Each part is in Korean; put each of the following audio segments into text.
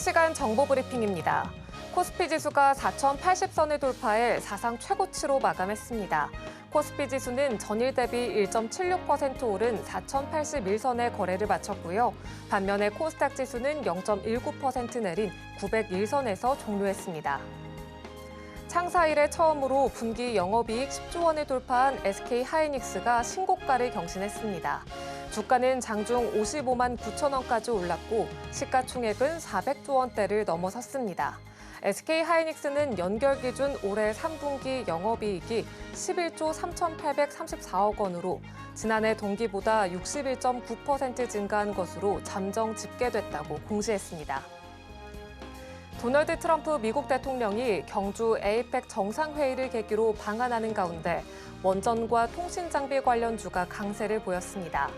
실시간 정보 브리핑입니다. 코스피 지수가 4,080선을 돌파해 사상 최고치로 마감했습니다. 코스피 지수는 전일 대비 1.76% 오른 4,081선에 거래를 마쳤고요. 반면에 코스닥 지수는 0.19% 내린 901선에서 종료했습니다. 창사 이래 처음으로 분기 영업이익 10조 원을 돌파한 SK하이닉스가 신고가를 경신했습니다. 주가는 장중 55만 9천 원까지 올랐고 시가총액은 400조 원대를 넘어섰습니다. SK하이닉스는 연결 기준 올해 3분기 영업이익이 11조 3,834억 원으로 지난해 동기보다 61.9% 증가한 것으로 잠정 집계됐다고 공시했습니다. 도널드 트럼프 미국 대통령이 경주 에이펙 정상회의를 계기로 방한하는 가운데 원전과 통신장비 관련주가 강세를 보였습니다.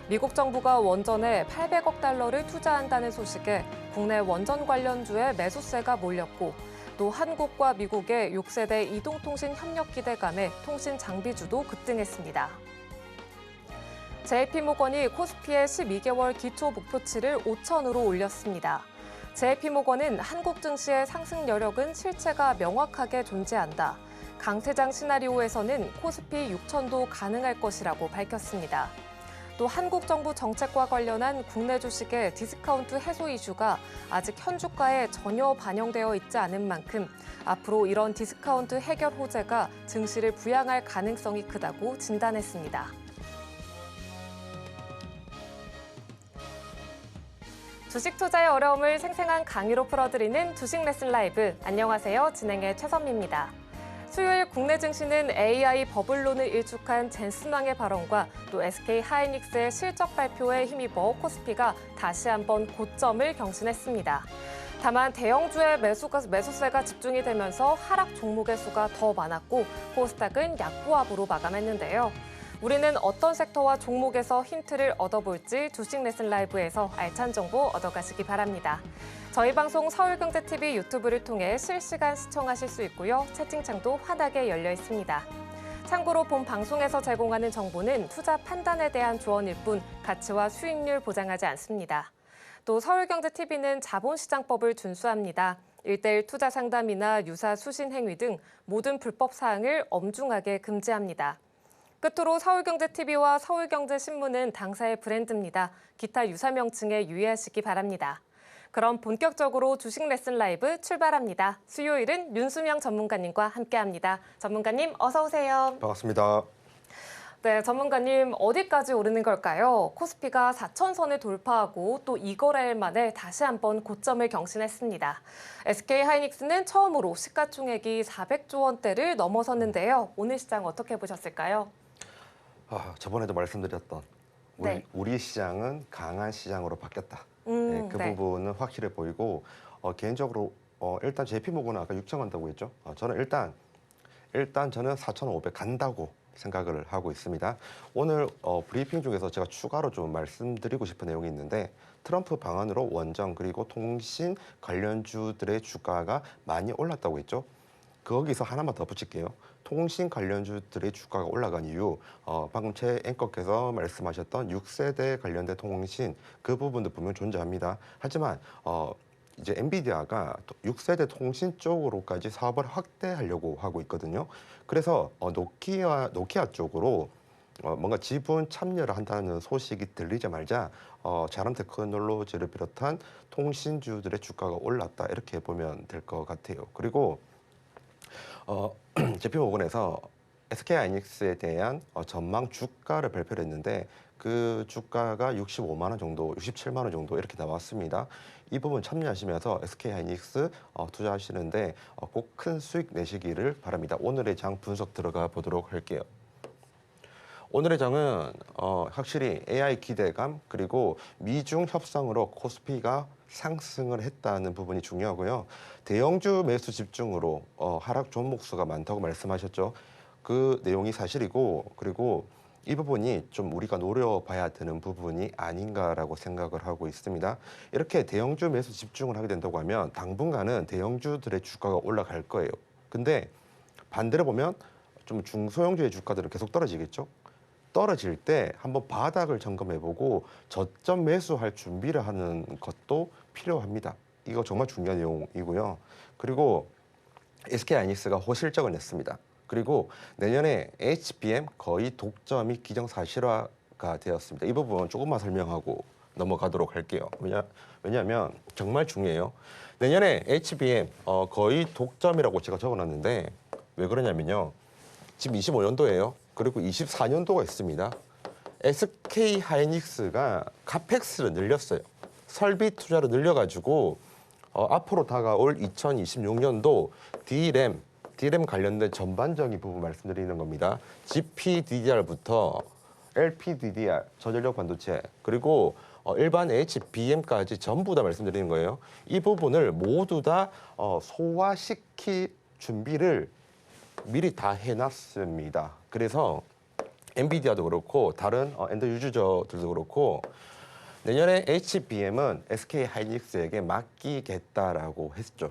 미국 정부가 원전에 800억 달러를 투자한다는 소식에 국내 원전 관련주에 매수세가 몰렸고 또 한국과 미국의 6세대 이동통신 협력 기대 간의 통신 장비주도 급등했습니다. JP모건이 코스피의 12개월 기초 목표치를 5천으로 올렸습니다. JP모건은 한국 증시의 상승 여력은 실체가 명확하게 존재한다. 강세장 시나리오에서는 코스피 6천도 가능할 것이라고 밝혔습니다. 또 한국 정부 정책과 관련한 국내 주식의 디스카운트 해소 이슈가 아직 현주가에 전혀 반영되어 있지 않은 만큼 앞으로 이런 디스카운트 해결 호재가 증시를 부양할 가능성이 크다고 진단했습니다. 주식 투자의 어려움을 생생한 강의로 풀어드리는 주식 레슨 라이브. 안녕하세요. 진행의 최선미입니다. 수요일 국내 증시는 AI 버블론을 일축한 젠슨왕의 발언과 또 SK하이닉스의 실적 발표에 힘입어 코스피가 다시 한번 고점을 경신했습니다. 다만 대형주의 매수세가 집중이 되면서 하락 종목의 수가 더 많았고 코스닥은 약보합으로 마감했는데요. 우리는 어떤 섹터와 종목에서 힌트를 얻어볼지 주식 레슨 라이브에서 알찬 정보 얻어가시기 바랍니다. 저희 방송 서울경제TV 유튜브를 통해 실시간 시청하실 수 있고요. 채팅창도 환하게 열려 있습니다. 참고로 본 방송에서 제공하는 정보는 투자 판단에 대한 조언일 뿐 가치와 수익률 보장하지 않습니다. 또 서울경제TV는 자본시장법을 준수합니다. 1:1 투자 상담이나 유사 수신 행위 등 모든 불법 사항을 엄중하게 금지합니다. 끝으로 서울경제TV와 서울경제신문은 당사의 브랜드입니다. 기타 유사 명칭에 유의하시기 바랍니다. 그럼 본격적으로 주식 레슨 라이브 출발합니다. 수요일은 윤수명 전문가님과 함께합니다. 전문가님 어서 오세요. 반갑습니다. 네, 전문가님 어디까지 오르는 걸까요? 코스피가 4천선을 돌파하고 또 이거래일 만에 다시 한번 고점을 경신했습니다. SK하이닉스는 처음으로 시가총액이 400조 원대를 넘어섰는데요. 오늘 시장 어떻게 보셨을까요? 저번에도 말씀드렸던 우리 시장은 강한 시장으로 바뀌었다. 그 부분은 확실해 보이고 개인적으로 일단 JP모건은 아까 6천 간다고 했죠. 저는 일단 저는 4,500 간다고 생각을 하고 있습니다. 오늘 브리핑 중에서 제가 추가로 좀 말씀드리고 싶은 내용이 있는데 트럼프 방안으로 원전 그리고 통신 관련주들의 주가가 많이 올랐다고 했죠. 거기서 하나만 더 붙일게요. 통신 관련주들의 주가가 올라간 이유, 방금 최 앵커께서 말씀하셨던 6세대 관련된 통신 그 부분도 분명 존재합니다. 하지만 이제 엔비디아가 6세대 통신 쪽으로까지 사업을 확대하려고 하고 있거든요. 그래서 노키아 쪽으로 뭔가 지분 참여를 한다는 소식이 들리자마자 자람 테크놀로지를 비롯한 통신주들의 주가가 올랐다 이렇게 보면 될 것 같아요. 그리고 JP모건에서 SK하이닉스에 대한 전망 주가를 발표를 했는데 그 주가가 65만 원 정도, 67만 원 정도 이렇게 나왔습니다. 이 부분 참여하시면서 SK하이닉스 투자하시는데 꼭 큰 수익 내시기를 바랍니다. 오늘의 장 분석 들어가 보도록 할게요. 오늘의 장은 확실히 AI 기대감 그리고 미중 협상으로 코스피가 상승을 했다는 부분이 중요하고요. 대형주 매수 집중으로 하락 종목 수가 많다고 말씀하셨죠. 그 내용이 사실이고 그리고 이 부분이 좀 우리가 노려봐야 되는 부분이 아닌가라고 생각을 하고 있습니다. 이렇게 대형주 매수 집중을 하게 된다고 하면 당분간은 대형주들의 주가가 올라갈 거예요. 근데 반대로 보면 좀 중소형주의 주가들은 계속 떨어지겠죠. 떨어질 때 한번 바닥을 점검해보고 저점 매수할 준비를 하는 것도 필요합니다. 이거 정말 중요한 내용이고요. 그리고 SK 하이닉스가 호실적을 냈습니다. 그리고 내년에 HBM 거의 독점이 기정사실화가 되었습니다. 이 부분 조금만 설명하고 넘어가도록 할게요. 왜냐하면 정말 중요해요. 내년에 HBM 거의 독점이라고 제가 적어놨는데 왜 그러냐면요. 지금 25년도예요. 그리고 24년도가 있습니다. SK 하이닉스가 카펙스를 늘렸어요. 설비 투자를 늘려가지고 앞으로 다가올 2026년도 DRAM 관련된 전반적인 부분 말씀드리는 겁니다. GPDDR부터 LPDDR, 저전력 반도체, 그리고 일반 HBM까지 전부 다 말씀드리는 거예요. 이 부분을 모두 다 소화시킬 준비를 미리 다 해놨습니다. 그래서 엔비디아도 그렇고 다른 엔드 유저들도 그렇고 내년에 HBM은 SK 하이닉스에게 맡기겠다라고 했죠.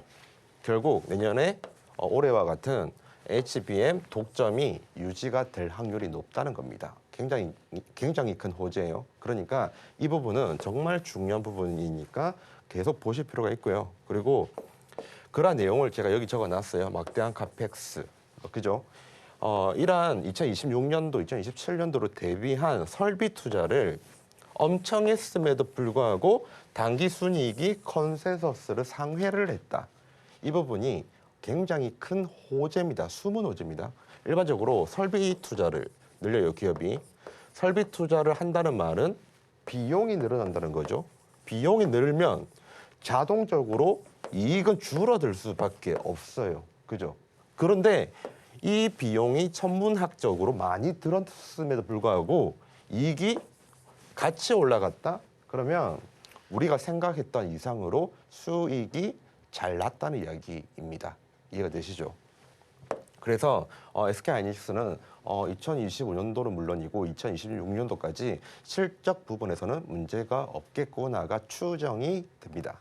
결국 내년에 올해와 같은 HBM 독점이 유지가 될 확률이 높다는 겁니다. 굉장히 큰 호재예요. 그러니까 이 부분은 정말 중요한 부분이니까 계속 보실 필요가 있고요. 그리고 그러한 내용을 제가 여기 적어놨어요. 막대한 카펙스, 그죠? 이러한 2026년도, 2027년도로 대비한 설비 투자를 엄청 했음에도 불구하고 단기 순이익이 컨센서스를 상회를 했다. 이 부분이 굉장히 큰 호재입니다. 숨은 호재입니다. 일반적으로 설비 투자를 늘려요, 기업이. 설비 투자를 한다는 말은 비용이 늘어난다는 거죠. 비용이 늘면 자동적으로 이익은 줄어들 수밖에 없어요. 그죠? 그런데 이 비용이 천문학적으로 많이 들었음에도 불구하고 이익이 같이 올라갔다? 그러면 우리가 생각했던 이상으로 수익이 잘 났다는 이야기입니다. 이해가 되시죠? 그래서 SK 하이닉스는 2025년도는 물론이고 2026년도까지 실적 부분에서는 문제가 없겠구나가 추정이 됩니다.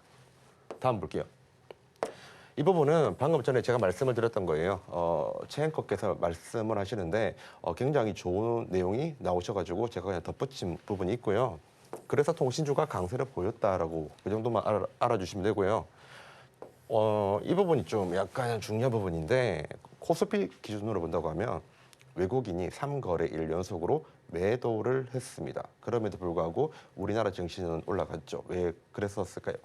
다음 볼게요. 이 부분은 방금 전에 제가 말씀을 드렸던 거예요. 최 앵커께서 말씀을 하시는데 굉장히 좋은 내용이 나오셔가지고 제가 그냥 덧붙인 부분이 있고요. 그래서 통신주가 강세를 보였다라고 그 정도만 알아주시면 되고요. 이 부분이 좀 약간 중요한 부분인데 코스피 기준으로 본다고 하면 외국인이 3거래 1연속으로 매도를 했습니다. 그럼에도 불구하고 우리나라 증시는 올라갔죠. 왜 그랬었을까요?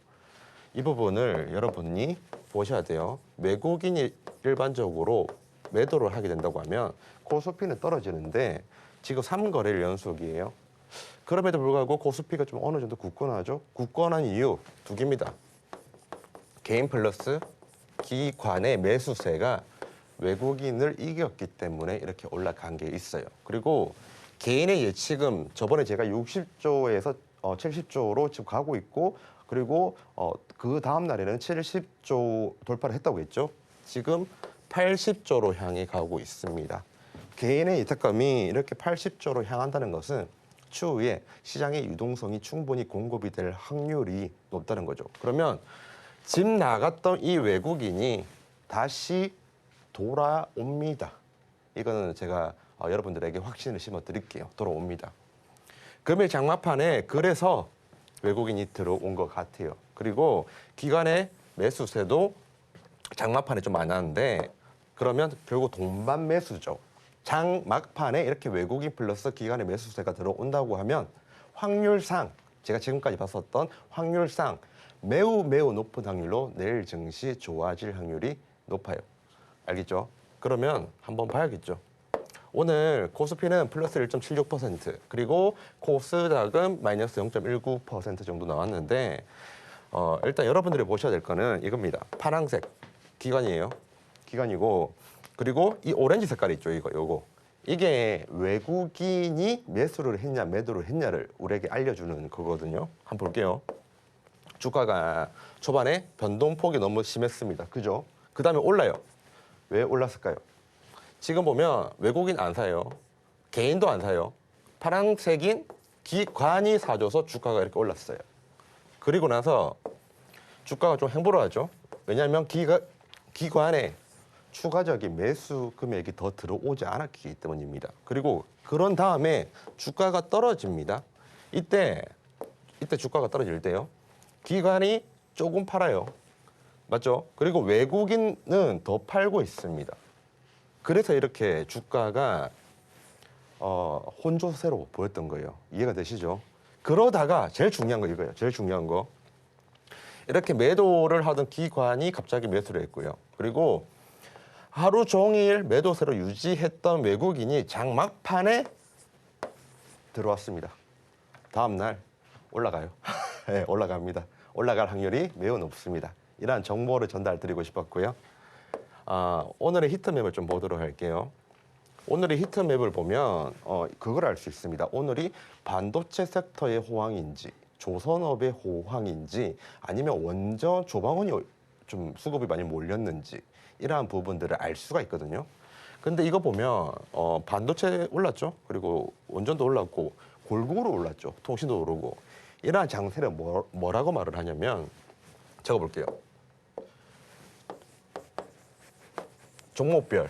이 부분을 여러분이 보셔야 돼요. 외국인이 일반적으로 매도를 하게 된다고 하면 코스피는 떨어지는데 지금 3거래일 연속이에요. 그럼에도 불구하고 코스피가 좀 어느 정도 굳건하죠. 굳건한 이유 두 개입니다. 개인 플러스 기관의 매수세가 외국인을 이겼기 때문에 이렇게 올라간 게 있어요. 그리고 개인의 예측은 저번에 제가 60조에서 70조로 지금 가고 있고 그리고 그 다음 날에는 70조 돌파를 했다고 했죠. 지금 80조로 향해 가고 있습니다. 개인의 예탁감이 이렇게 80조로 향한다는 것은 추후에 시장의 유동성이 충분히 공급이 될 확률이 높다는 거죠. 그러면 집 나갔던 이 외국인이 다시 돌아옵니다. 이거는 제가 여러분들에게 확신을 심어 드릴게요. 돌아옵니다. 금일 장마판에 그래서 외국인이 들어온 것 같아요. 그리고 기관의 매수세도 장마판에 좀 많았는데 그러면 결국 동반 매수죠. 장막판에 이렇게 외국인 플러스 기관의 매수세가 들어온다고 하면 확률상 제가 지금까지 봤었던 확률상 매우 높은 확률로 내일 증시 좋아질 확률이 높아요. 알겠죠? 그러면 한번 봐야겠죠. 오늘 코스피는 플러스 1.76% 그리고 코스닥은 마이너스 0.19% 정도 나왔는데 일단 여러분들이 보셔야 될 거는 이겁니다. 파란색 기관이에요. 기관이고 그리고 이 오렌지 색깔 있죠. 요거. 이게 외국인이 매수를 했냐 매도를 했냐를 우리에게 알려주는 거거든요. 한번 볼게요. 주가가 초반에 변동폭이 너무 심했습니다. 그죠? 그 다음에 올라요. 왜 올랐을까요? 지금 보면 외국인 안 사요. 개인도 안 사요. 파란색인 기관이 사줘서 주가가 이렇게 올랐어요. 그리고 나서 주가가 좀 행보를 왜냐하면 기관에 추가적인 매수 금액이 더 들어오지 않았기 때문입니다. 그리고 그런 다음에 주가가 떨어집니다. 이때 주가가 떨어질 때요. 기관이 조금 팔아요. 맞죠? 그리고 외국인은 더 팔고 있습니다. 그래서 이렇게 주가가 혼조세로 보였던 거예요. 이해가 되시죠? 그러다가 제일 중요한 거 이거예요. 제일 중요한 거. 이렇게 매도를 하던 기관이 갑자기 매수를 했고요. 그리고 하루 종일 매도세로 유지했던 외국인이 장 막판에 들어왔습니다. 다음 날 올라가요. 네, 올라갑니다. 올라갈 확률이 매우 높습니다. 이러한 정보를 전달드리고 싶었고요. 오늘의 히트맵을 좀 보도록 할게요. 오늘의 히트맵을 보면 그걸 알 수 있습니다. 오늘이 반도체 섹터의 호황인지 조선업의 호황인지 아니면 원전 조방원이 좀 수급이 많이 몰렸는지 이러한 부분들을 알 수가 있거든요. 근데 이거 보면 반도체 올랐죠. 그리고 원전도 올랐고 골고루 올랐죠. 통신도 오르고 이러한 장세를 뭐라고 말을 하냐면 적어볼게요. 종목별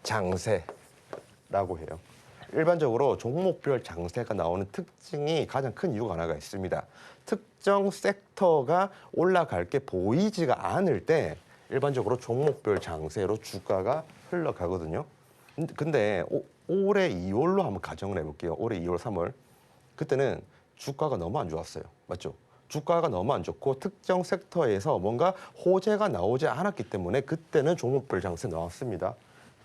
장세라고 해요. 일반적으로 종목별 장세가 나오는 특징이 가장 큰 이유가 하나가 있습니다. 특정 섹터가 올라갈 게 보이지가 않을 때 일반적으로 종목별 장세로 주가가 흘러가거든요. 근데 올해 2월로 한번 가정을 해볼게요. 올해 2월, 3월. 그때는 주가가 너무 안 좋았어요. 맞죠? 주가가 너무 안 좋고 특정 섹터에서 뭔가 호재가 나오지 않았기 때문에 그때는 종목별 장세 나왔습니다.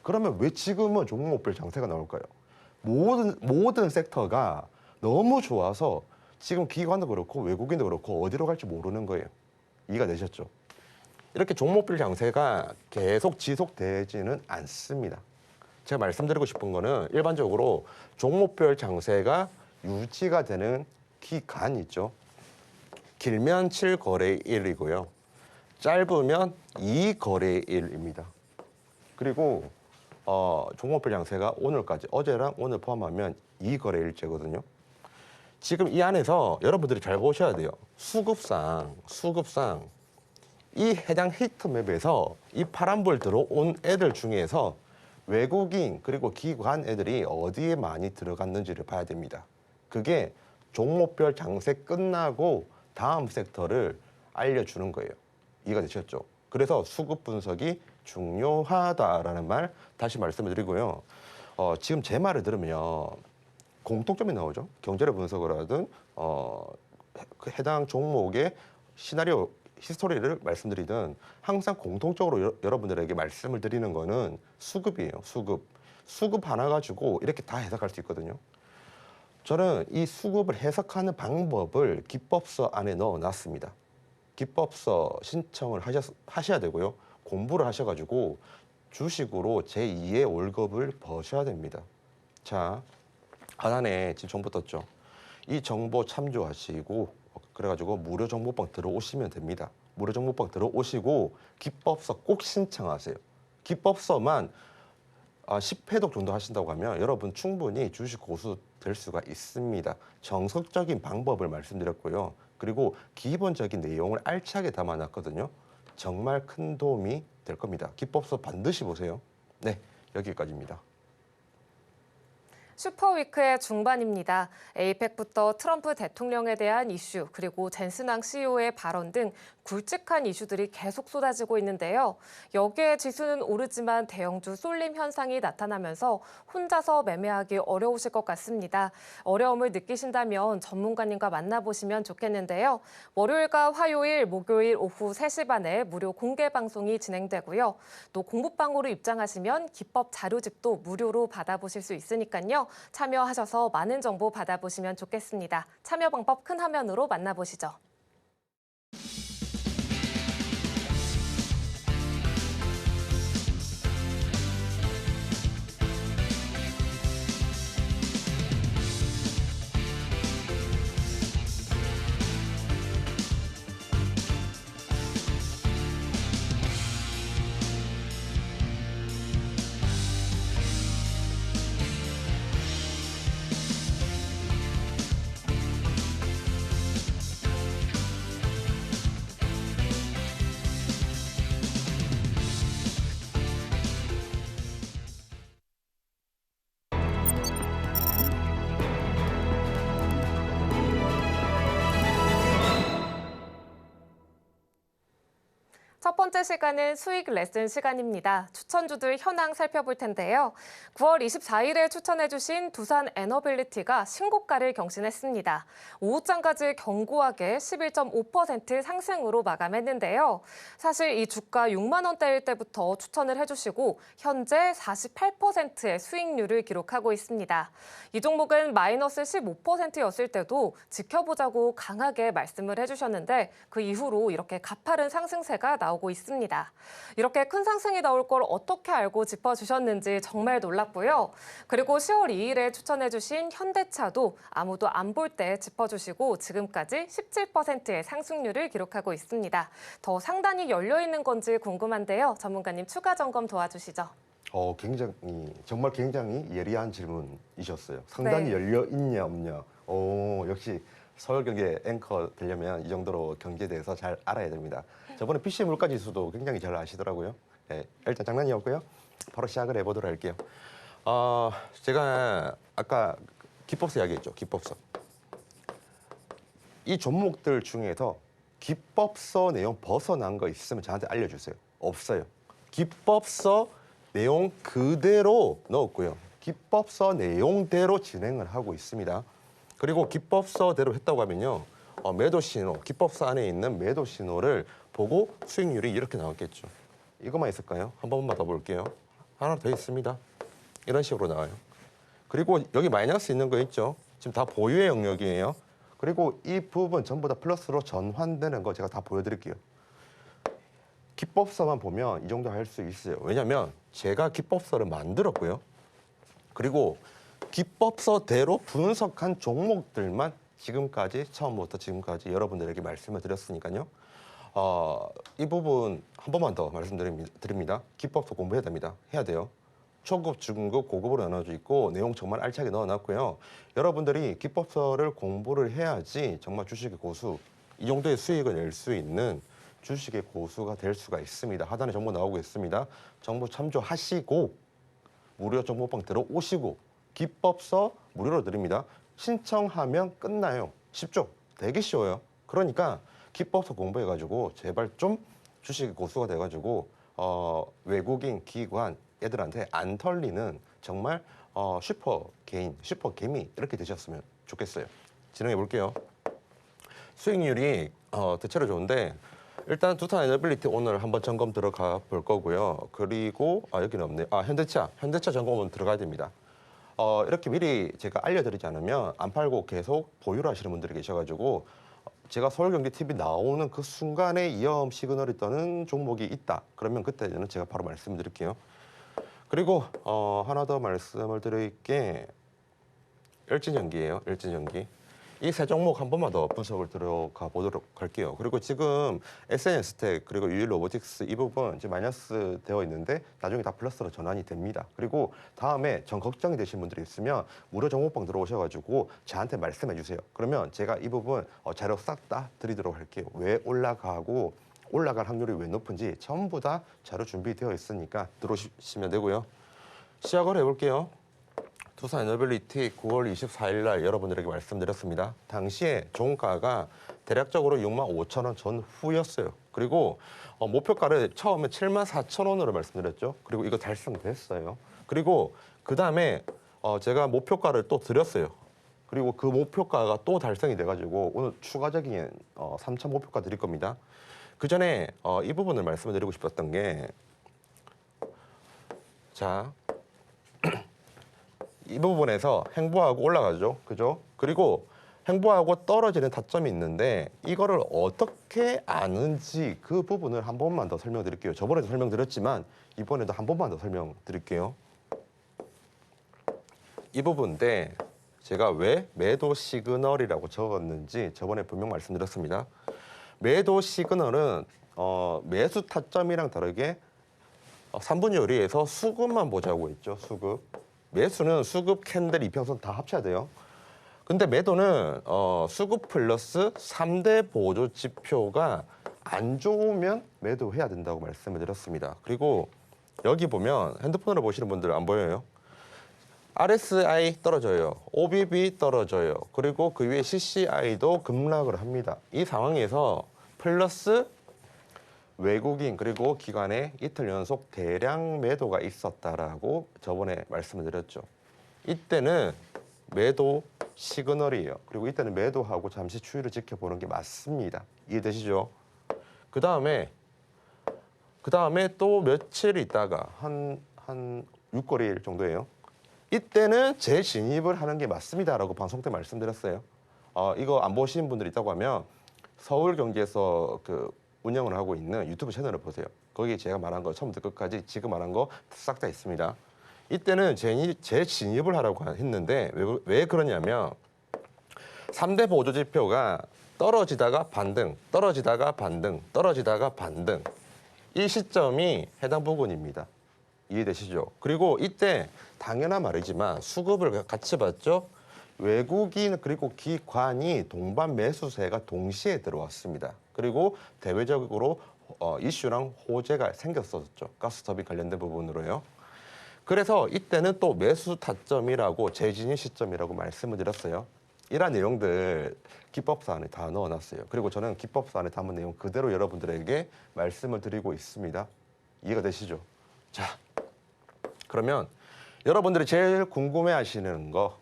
그러면 왜 지금은 종목별 장세가 나올까요? 모든 섹터가 너무 좋아서 지금 기관도 그렇고 외국인도 그렇고 어디로 갈지 모르는 거예요. 이해가 되셨죠? 이렇게 종목별 장세가 계속 지속되지는 않습니다. 제가 말씀드리고 싶은 거는 일반적으로 종목별 장세가 유지가 되는 기간이 있죠. 길면 7거래일이고요. 짧으면 2거래일입니다. 그리고 종목별 장세가 오늘까지 어제랑 오늘 포함하면 2거래일째거든요. 지금 이 안에서 여러분들이 잘 보셔야 돼요. 수급상 이 해당 히트맵에서 이 파란불 들어온 애들 중에서 외국인 그리고 기관 애들이 어디에 많이 들어갔는지를 봐야 됩니다. 그게 종목별 장세 끝나고 다음 섹터를 알려주는 거예요. 이해가 되셨죠? 그래서 수급 분석이 중요하다라는 말 다시 말씀을 드리고요. 지금 제 말을 들으면 공통점이 나오죠. 경제를 분석을 하든 그 해당 종목의 시나리오 히스토리를 말씀드리든 항상 공통적으로 여러분들에게 말씀을 드리는 거는 수급이에요. 수급 하나 가지고 이렇게 다 해석할 수 있거든요. 저는 이 수급을 해석하는 방법을 기법서 안에 넣어놨습니다. 기법서 신청을 하셔야 되고요. 공부를 하셔가지고 주식으로 제2의 월급을 버셔야 됩니다. 자, 하단에 지금 정보 떴죠. 이 정보 참조하시고 그래가지고 무료 정보방 들어오시면 됩니다. 무료 정보방 들어오시고 기법서 꼭 신청하세요. 기법서만 10회독 정도 하신다고 하면 여러분 충분히 주식 고수 될 수가 있습니다. 정석적인 방법을 말씀드렸고요. 그리고 기본적인 내용을 알차게 담아놨거든요. 정말 큰 도움이 될 겁니다. 기법서 반드시 보세요. 네, 여기까지입니다. 슈퍼위크의 중반입니다. 에이펙부터 트럼프 대통령에 대한 이슈, 그리고 젠슨왕 CEO의 발언 등 굵직한 이슈들이 계속 쏟아지고 있는데요. 여기에 지수는 오르지만 대형주 쏠림 현상이 나타나면서 혼자서 매매하기 어려우실 것 같습니다. 어려움을 느끼신다면 전문가님과 만나보시면 좋겠는데요. 월요일과 화요일, 목요일 오후 3시 반에 무료 공개 방송이 진행되고요. 또 공부방으로 입장하시면 기법 자료집도 무료로 받아보실 수 있으니까요. 참여하셔서 많은 정보 받아보시면 좋겠습니다. 참여 방법 큰 화면으로 만나보시죠. 첫 번째 시간은 수익 레슨 시간입니다. 추천주들 현황 살펴볼 텐데요. 9월 24일에 추천해주신 두산 에너빌리티가 신고가를 경신했습니다. 오후장까지 견고하게 11.5% 상승으로 마감했는데요. 사실 이 주가 6만 원대일 때부터 추천을 해주시고 현재 48%의 수익률을 기록하고 있습니다. 이 종목은 마이너스 15%였을 때도 지켜보자고 강하게 말씀을 해주셨는데 그 이후로 이렇게 가파른 상승세가 나오고 있습니다. 이렇게 큰 상승이 나올 걸 어떻게 알고 짚어주셨는지 정말 놀랐고요. 그리고 10월 2일에 추천해주신 현대차도 아무도 안 볼 때 짚어주시고 지금까지 17%의 상승률을 기록하고 있습니다. 더 상단이 열려있는 건지 궁금한데요. 전문가님 추가 점검 도와주시죠. 정말 굉장히 예리한 질문이셨어요. 상당히 네. 열려 있냐 없냐. 역시 서울경제 앵커 되려면 이 정도로 경제에 대해서 잘 알아야 됩니다. 저번에 PC 물가지수도 굉장히 잘 아시더라고요. 네, 일단 장난이었고요. 바로 시작을 해보도록 할게요. 제가 아까 기법서 이야기했죠. 기법서. 이 종목들 중에서 기법서 내용 벗어난 거 있으면 저한테 알려주세요. 없어요. 기법서 내용 그대로 넣었고요. 기법서 내용대로 진행을 하고 있습니다. 그리고 기법서대로 했다고 하면요. 매도 신호, 기법서 안에 있는 매도 신호를 보고 수익률이 이렇게 나왔겠죠. 이것만 있을까요? 한 번만 더 볼게요. 하나 더 있습니다. 이런 식으로 나와요. 그리고 여기 마이너스 있는 거 있죠? 지금 다 보유의 영역이에요. 그리고 이 부분 전부 다 플러스로 전환되는 거 제가 다 보여드릴게요. 기법서만 보면 이 정도 할 수 있어요. 왜냐하면 제가 기법서를 만들었고요. 그리고 기법서대로 분석한 종목들만 지금까지 처음부터 지금까지 여러분들에게 말씀을 드렸으니까요. 이 부분 한 번만 더 말씀드립니다. 기법서 공부해야 됩니다. 해야 돼요. 초급, 중급, 고급으로 나눠져 있고 내용 정말 알차게 넣어놨고요. 여러분들이 기법서를 공부를 해야지 정말 주식의 고수, 이 정도의 수익을 낼 수 있는 주식의 고수가 될 수가 있습니다. 하단에 정보 나오고 있습니다. 정보 참조하시고 무료 정보방 들어오시고 기법서 무료로 드립니다. 신청하면 끝나요. 쉽죠? 되게 쉬워요. 그러니까 기법서 공부해가지고 제발 좀 주식의 고수가 돼가지고 외국인 기관 애들한테 안 털리는 정말 슈퍼 개인, 슈퍼 개미 이렇게 되셨으면 좋겠어요. 진행해 볼게요. 수익률이 대체로 좋은데 일단 두산 에너빌리티 오늘 한번 점검 들어가 볼 거고요. 그리고 여기는 없네요. 현대차 점검은 들어가야 됩니다. 이렇게 미리 제가 알려드리지 않으면 안 팔고 계속 보유를 하시는 분들이 계셔가지고 제가 서울경제TV 나오는 그 순간에 위험 시그널이 떠는 종목이 있다. 그러면 그때는 제가 바로 말씀을 드릴게요. 그리고 하나 더 말씀을 드릴 게 일진전기예요. 일진전기. 이 세 종목 한 번만 더 분석을 들어가 보도록 할게요. 그리고 지금 SNS텍 그리고 유일로보틱스 이 부분 이제 마이너스 되어 있는데 나중에 다 플러스로 전환이 됩니다. 그리고 다음에 전 걱정이 되신 분들이 있으면 무료 정보방 들어오셔가지고 저한테 말씀해 주세요. 그러면 제가 이 부분 자료 싹 다 드리도록 할게요. 왜 올라가고 올라갈 확률이 왜 높은지 전부 다 자료 준비되어 있으니까 들어오시면 되고요. 시작을 해볼게요. 두산 에너빌리티 9월 24일 날 여러분들에게 말씀드렸습니다. 당시에 종가가 대략적으로 65,000원 전후였어요. 그리고 목표가를 처음에 74,000원으로 말씀드렸죠. 그리고 이거 달성됐어요. 그리고 그 다음에 제가 목표가를 또 드렸어요. 그리고 그 목표가가 또 달성이 돼가지고 오늘 추가적인 3차 목표가 드릴 겁니다. 그 전에 이 부분을 말씀을 드리고 싶었던 게 자. 이 부분에서 행보하고 올라가죠. 그죠? 그리고 행보하고 떨어지는 타점이 있는데 이거를 어떻게 아는지 그 부분을 한 번만 더 설명드릴게요. 저번에도 설명드렸지만 이번에도 한 번만 더 설명드릴게요. 이 부분인데 제가 왜 매도 시그널이라고 적었는지 저번에 분명 말씀드렸습니다. 매도 시그널은 매수 타점이랑 다르게 3분 요리에서 수급만 보자고 했죠. 수급. 매수는 수급, 캔들, 이평선 다 합쳐야 돼요. 근데 매도는 수급 플러스 3대 보조 지표가 안 좋으면 매도해야 된다고 말씀을 드렸습니다. 그리고 여기 보면 핸드폰으로 보시는 분들 안 보여요? RSI 떨어져요. OBB 떨어져요. 그리고 그 위에 CCI도 급락을 합니다. 이 상황에서 플러스 외국인 그리고 기관의 이틀 연속 대량 매도가 있었다라고 저번에 말씀을 드렸죠. 이때는 매도 시그널이에요. 그리고 이때는 매도하고 잠시 추이를 지켜보는 게 맞습니다. 이해되시죠? 그 다음에 또 며칠 있다가 한 6거래일 정도예요. 이때는 재진입을 하는 게 맞습니다라고 방송 때 말씀드렸어요. 이거 안 보신 분들 있다고 하면 서울 경기에서 그 운영을 하고 있는 유튜브 채널을 보세요. 거기에 제가 말한 거 처음부터 끝까지 지금 말한 거 싹 다 있습니다. 이때는 재진입을 하라고 했는데 왜 그러냐면 3대 보조 지표가 떨어지다가 반등, 떨어지다가 반등, 떨어지다가 반등. 이 시점이 해당 부분입니다. 이해되시죠? 그리고 이때 당연한 말이지만 수급을 같이 봤죠? 외국인 그리고 기관이 동반 매수세가 동시에 들어왔습니다. 그리고 대외적으로 이슈랑 호재가 생겼었죠. 가스터빈 관련된 부분으로요. 그래서 이때는 또 매수 타점이라고 재진입 시점이라고 말씀을 드렸어요. 이러한 내용들 기법사안에 다 넣어놨어요. 그리고 저는 기법사안에 담은 내용 그대로 여러분들에게 말씀을 드리고 있습니다. 이해가 되시죠? 자, 그러면 여러분들이 제일 궁금해하시는 거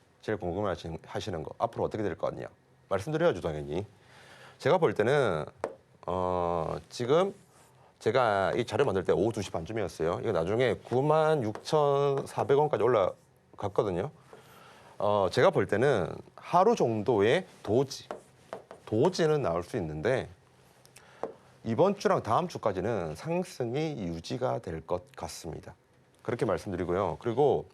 앞으로 어떻게 될 것 같냐? 말씀드려야죠, 당연히. 제가 볼 때는 지금 제가 이 자료 만들 때 오후 2시 반쯤이었어요. 이거 나중에 96,400원까지 올라갔거든요. 제가 볼 때는 하루 정도의 도지는 나올 수 있는데 이번 주랑 다음 주까지는 상승이 유지가 될 것 같습니다. 그렇게 말씀드리고요. 그리고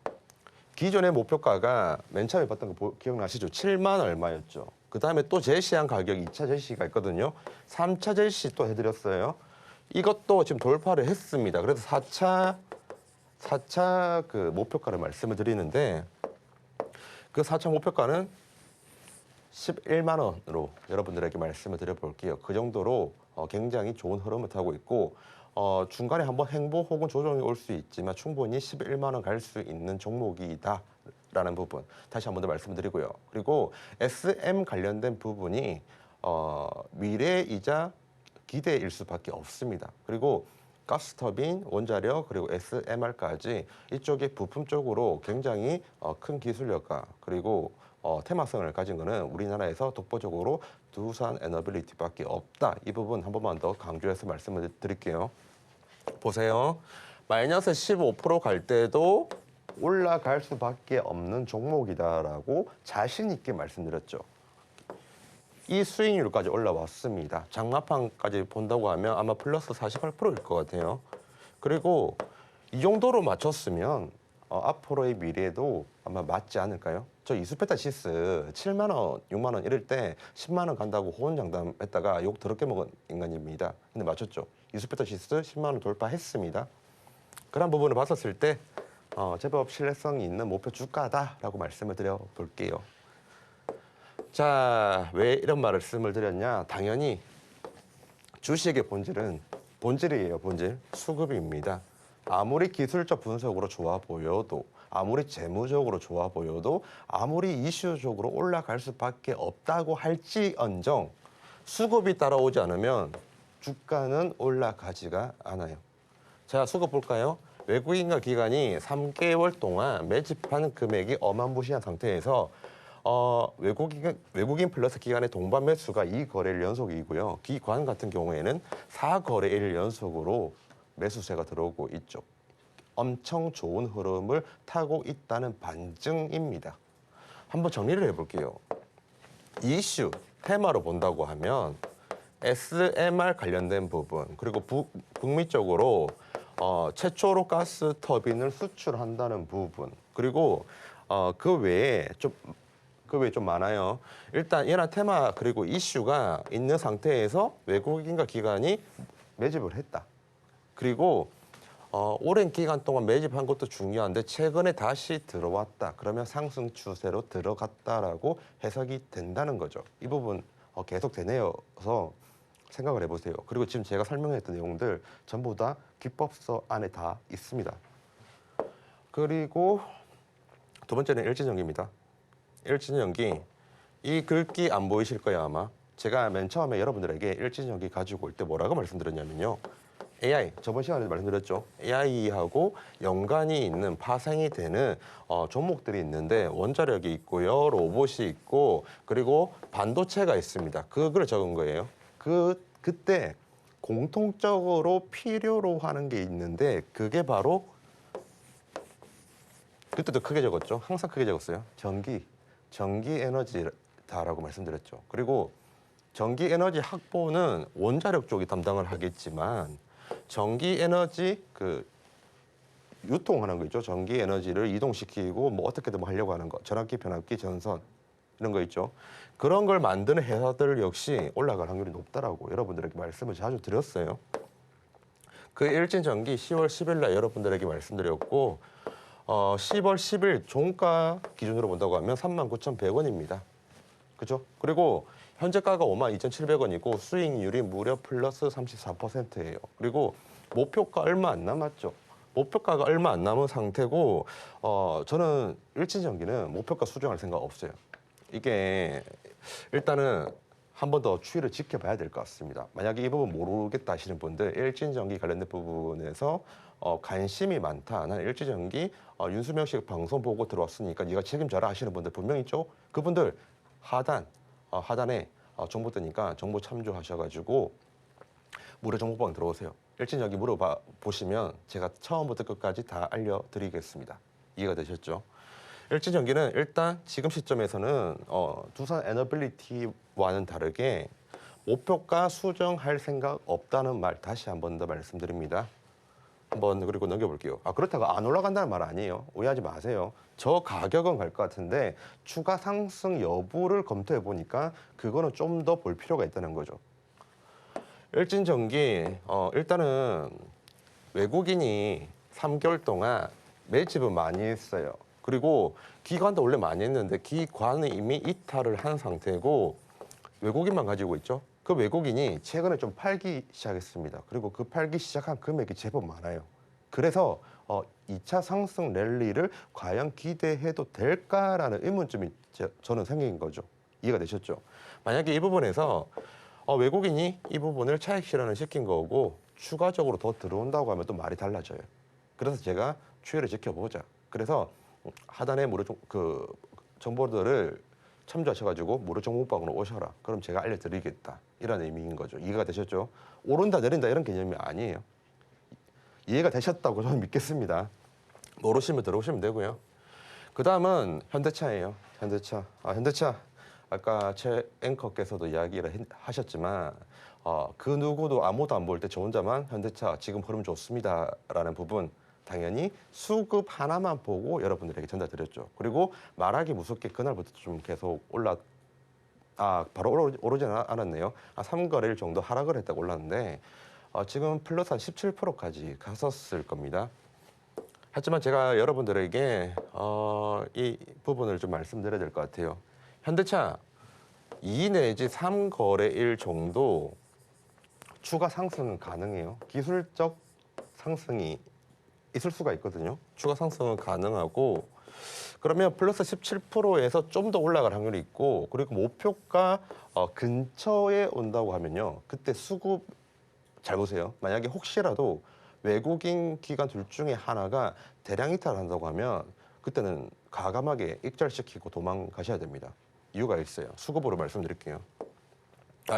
기존의 목표가가 맨 처음에 봤던 거 기억나시죠? 7만 얼마였죠. 그 다음에 또 제시한 가격 2차 제시가 있거든요. 3차 제시 또 해드렸어요. 이것도 지금 돌파를 했습니다. 그래서 4차 그 목표가를 말씀을 드리는데 그 4차 목표가는 11만 원으로 여러분들에게 말씀을 드려볼게요. 그 정도로 굉장히 좋은 흐름을 타고 있고 중간에 한번 행보 혹은 조정이 올 수 있지만 충분히 11만 원 갈 수 있는 종목이다라는 부분 다시 한번 더 말씀드리고요. 그리고 SM 관련된 부분이 미래이자 기대일 수밖에 없습니다. 그리고 가스터빈, 원자력, 그리고 SMR까지 이쪽에 부품 쪽으로 굉장히 큰 기술력과 그리고 테마성을 가진 것은 우리나라에서 독보적으로 두산 에너빌리티밖에 없다. 이 부분 한 번만 더 강조해서 말씀을 드릴게요. 보세요. 마이너스 15% 갈 때도 올라갈 수밖에 없는 종목이다라고 자신 있게 말씀드렸죠. 이 수익률까지 올라왔습니다. 장마판까지 본다고 하면 아마 플러스 48%일 것 같아요. 그리고 이 정도로 맞췄으면 앞으로의 미래도 아마 맞지 않을까요? 저 이수페타시스 7만 원, 6만 원 이럴 때 10만 원 간다고 호언장담했다가 욕 더럽게 먹은 인간입니다. 근데 맞췄죠? 이수페타시스 10만 원 돌파했습니다. 그런 부분을 봤었을 때 제법 신뢰성이 있는 목표 주가다라고 말씀을 드려볼게요. 자, 왜 이런 말씀을 드렸냐? 당연히 주식의 본질이에요. 본질. 수급입니다. 아무리 기술적 분석으로 좋아 보여도 아무리 재무적으로 좋아 보여도 아무리 이슈적으로 올라갈 수밖에 없다고 할지언정 수급이 따라오지 않으면 주가는 올라가지가 않아요. 자, 수급 볼까요? 외국인과 기관이 3개월 동안 매집하는 금액이 어마무시한 상태에서 외국인 플러스 기관의 동반 매수가 2거래일 연속이고요. 기관 같은 경우에는 4거래일 연속으로 매수세가 들어오고 있죠. 엄청 좋은 흐름을 타고 있다는 반증입니다. 한번 정리를 해볼게요. 이슈, 테마로 본다고 하면 SMR 관련된 부분 그리고 북미 쪽으로 최초로 가스 터빈을 수출한다는 부분 그리고 그 외에 좀 많아요. 일단 얘나 테마 그리고 이슈가 있는 상태에서 외국인과 기관이 매집을 했다. 그리고 오랜 기간 동안 매집한 것도 중요한데 최근에 다시 들어왔다. 그러면 상승 추세로 들어갔다라고 해석이 된다는 거죠. 이 부분 계속 되뇌어서 생각을 해보세요. 그리고 지금 제가 설명했던 내용들 전부 다 기법서 안에 다 있습니다. 그리고 두 번째는 일진전기입니다. 일진전기 이 글귀 안 보이실 거예요 아마. 제가 맨 처음에 여러분들에게 일진전기 가지고 올 때 뭐라고 말씀드렸냐면요. AI, 저번 시간에 말씀드렸죠. AI하고 연관이 있는 파생이 되는 종목들이 있는데 원자력이 있고요, 로봇이 있고 그리고 반도체가 있습니다. 그걸 적은 거예요. 그때 공통적으로 필요로 하는 게 있는데 그게 바로 그때도 크게 적었죠. 항상 크게 적었어요. 전기 에너지다라고 말씀드렸죠. 그리고 전기 에너지 확보는 원자력 쪽이 담당을 하겠지만 전기 에너지 유통하는 거 있죠. 전기 에너지를 이동시키고 뭐 어떻게든 뭐 하려고 하는 거. 전압기, 변압기, 전선 이런 거 있죠. 그런 걸 만드는 회사들 역시 올라갈 확률이 높다라고 여러분들에게 말씀을 자주 드렸어요. 그 일진전기 10월 10일 날 여러분들에게 말씀드렸고 10월 10일 종가 기준으로 본다고 하면 39,100원입니다. 그죠? 그리고 현재가가 52,700원이고 수익률이 무려 플러스 34%예요. 그리고 목표가 얼마 안 남았죠. 목표가가 얼마 안 남은 상태고 저는 일진전기는 목표가 수정할 생각 없어요. 이게 일단은 한 번 더 추이를 지켜봐야 될 것 같습니다. 만약에 이 부분 모르겠다 하시는 분들 일진전기 관련된 부분에서 관심이 많다. 나는 일진전기 윤수명 씨 방송 보고 들어왔으니까 네가 책임져라 하시는 분들 분명히 있죠. 그분들 하단에 정보 뜨니까 정보 참조하셔가지고 무료 정보방 들어오세요. 일진전기 물어봐 보시면 제가 처음부터 끝까지 다 알려드리겠습니다. 이해가 되셨죠? 일진전기는 일단 지금 시점에서는 두산 에너빌리티와는 다르게 목표가 수정할 생각 없다는 말 다시 한 번 더 말씀드립니다. 한번 그리고 넘겨볼게요. 그렇다고 안 올라간다는 말 아니에요. 오해하지 마세요. 저 가격은 갈 것 같은데 추가 상승 여부를 검토해 보니까 그거는 좀 더 볼 필요가 있다는 거죠. 일진전기 일단은 외국인이 3개월 동안 매집은 많이 했어요. 그리고 기관도 원래 많이 했는데 기관은 이미 이탈을 한 상태고 외국인만 가지고 있죠. 그 외국인이 최근에 좀 팔기 시작했습니다. 그리고 그 팔기 시작한 금액이 제법 많아요. 그래서 2차 상승 랠리를 과연 기대해도 될까라는 의문점이 저는 생긴 거죠. 이해가 되셨죠? 만약에 이 부분에서 외국인이 이 부분을 차익 실현을 시킨 거고 추가적으로 더 들어온다고 하면 또 말이 달라져요. 그래서 제가 추이를 지켜보자. 그래서 하단에 무료 정보들을 참조하셔가지고 무료 정보방으로 오셔라. 그럼 제가 알려드리겠다. 이런 의미인 거죠. 이해가 되셨죠? 오른다 내린다 이런 개념이 아니에요. 이해가 되셨다고 저는 믿겠습니다. 모르시면 들어오시면 되고요. 그 다음은 현대차예요. 현대차. 아까 최 앵커께서도 이야기를 하셨지만 그 누구도 아무도 안 볼 때 저 혼자만 현대차 지금 흐름 좋습니다라는 부분 당연히 수급 하나만 보고 여러분들에게 전달드렸죠. 그리고 말하기 무섭게 그날부터 좀 계속 바로 오르지는 않았네요. 3거래일 정도 하락을 했다고 올랐는데 지금 플러스 한 17%까지 갔었을 겁니다. 하지만 제가 여러분들에게 이 부분을 좀 말씀드려야 될 것 같아요. 현대차 2 내지 3거래일 정도 추가 상승은 가능해요. 기술적 상승이 있을 수가 있거든요. 추가 상승은 가능하고 그러면 플러스 17%에서 좀 더 올라갈 확률이 있고 그리고 목표가 근처에 온다고 하면요. 그때 수급 잘 보세요. 만약에 혹시라도 외국인 기관 둘 중에 하나가 대량 이탈한다고 하면 그때는 과감하게 익절시키고 도망가셔야 됩니다. 이유가 있어요. 수급으로 말씀드릴게요.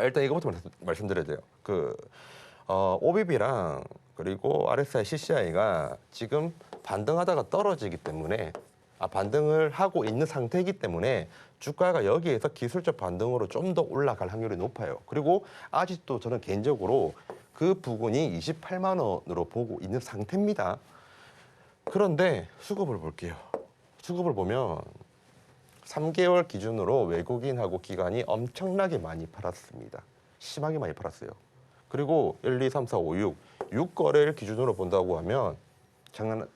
일단 이거부터 말씀드려야 돼요. OBB랑 그리고 RSI, CCI가 지금 반등하다가 떨어지기 때문에 반등을 하고 있는 상태이기 때문에 주가가 여기에서 기술적 반등으로 좀 더 올라갈 확률이 높아요. 그리고 아직도 저는 개인적으로 그 부분이 28만 원으로 보고 있는 상태입니다. 그런데 수급을 볼게요. 수급을 보면 3개월 기준으로 외국인하고 기관이 엄청나게 많이 팔았습니다. 심하게 많이 팔았어요. 그리고 1, 2, 3, 4, 5, 6 거래를 기준으로 본다고 하면